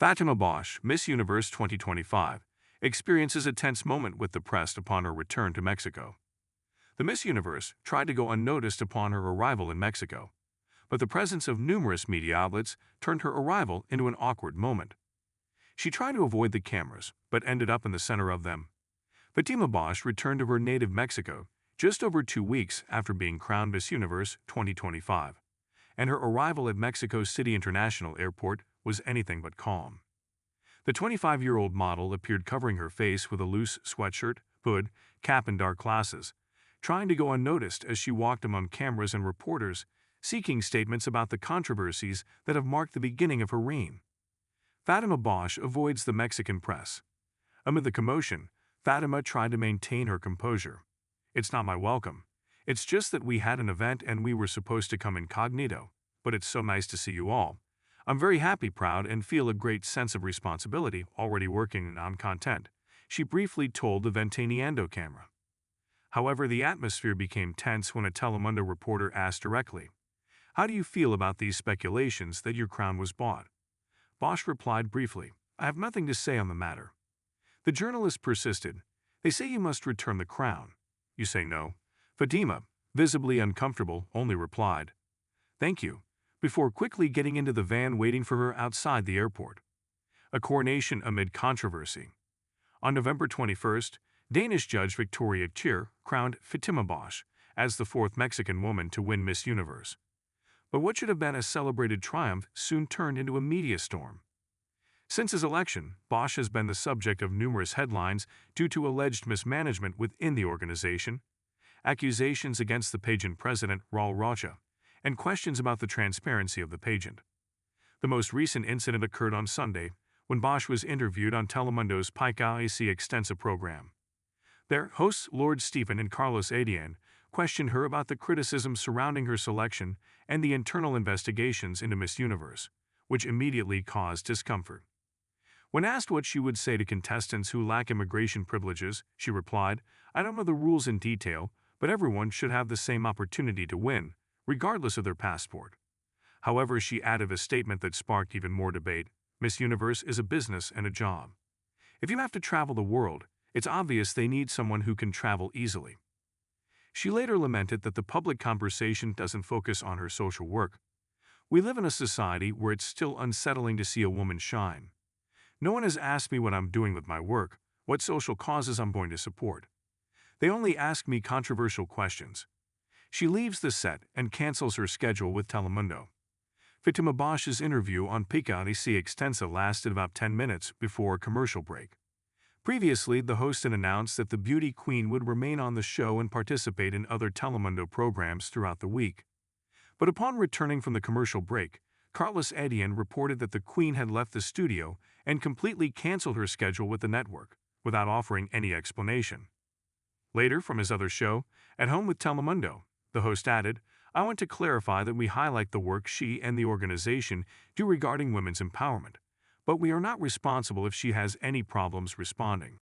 Fatima Bosch, Miss Universe 2025, experiences a tense moment with the press upon her return to Mexico. The Miss Universe tried to go unnoticed upon her arrival in Mexico, but the presence of numerous media outlets turned her arrival into an awkward moment. She tried to avoid the cameras, but ended up in the center of them. Fatima Bosch returned to her native Mexico just over 2 weeks after being crowned Miss Universe 2025, and her arrival at Mexico City International Airport was anything but calm. The 25-year-old model appeared covering her face with a loose sweatshirt, hood, cap and dark glasses, trying to go unnoticed as she walked among cameras and reporters, seeking statements about the controversies that have marked the beginning of her reign. Fatima Bosch avoids the Mexican press. Amid the commotion, Fatima tried to maintain her composure. "It's not my welcome. It's just that we had an event and we were supposed to come incognito, but it's so nice to see you all. I'm very happy, proud, and feel a great sense of responsibility already working on content," she briefly told the Ventaneando camera. However, the atmosphere became tense when a Telemundo reporter asked directly, "How do you feel about these speculations that your crown was bought?" Bosch replied briefly, "I have nothing to say on the matter." The journalist persisted, "They say you must return the crown. You say no?" Fatima, visibly uncomfortable, only replied, "Thank you," before quickly getting into the van waiting for her outside the airport. A coronation amid controversy. On November 21st, Danish judge Victoria Tjir crowned Fatima Bosch as the fourth Mexican woman to win Miss Universe. But what should have been a celebrated triumph soon turned into a media storm. Since his election, Bosch has been the subject of numerous headlines due to alleged mismanagement within the organization, accusations against the pageant president, Raul Rocha, and questions about the transparency of the pageant. The most recent incident occurred on Sunday, when Bosch was interviewed on Telemundo's Pica Extensa program. Their hosts Lord Stephen and Carlos Adian questioned her about the criticism surrounding her selection and the internal investigations into Miss Universe, which immediately caused discomfort. When asked what she would say to contestants who lack immigration privileges, she replied, "I don't know the rules in detail, but everyone should have the same opportunity to win, regardless of their passport." However, she added a statement that sparked even more debate: Miss Universe is a business and a job. If you have to travel the world, it's obvious they need someone who can travel easily. She later lamented that the public conversation doesn't focus on her social work. "We live in a society where it's still unsettling to see a woman shine. No one has asked me what I'm doing with my work, what social causes I'm going to support. They only ask me controversial questions." She leaves the set and cancels her schedule with Telemundo. Fatima Bosch's interview on Pica Extensa lasted about 10 minutes before a commercial break. Previously, the host had announced that the beauty queen would remain on the show and participate in other Telemundo programs throughout the week. But upon returning from the commercial break, Carlos Adian reported that the queen had left the studio and completely canceled her schedule with the network, without offering any explanation. Later, from his other show, At Home with Telemundo, the host added, "I want to clarify that we highlight the work she and the organization do regarding women's empowerment, but we are not responsible if she has any problems responding."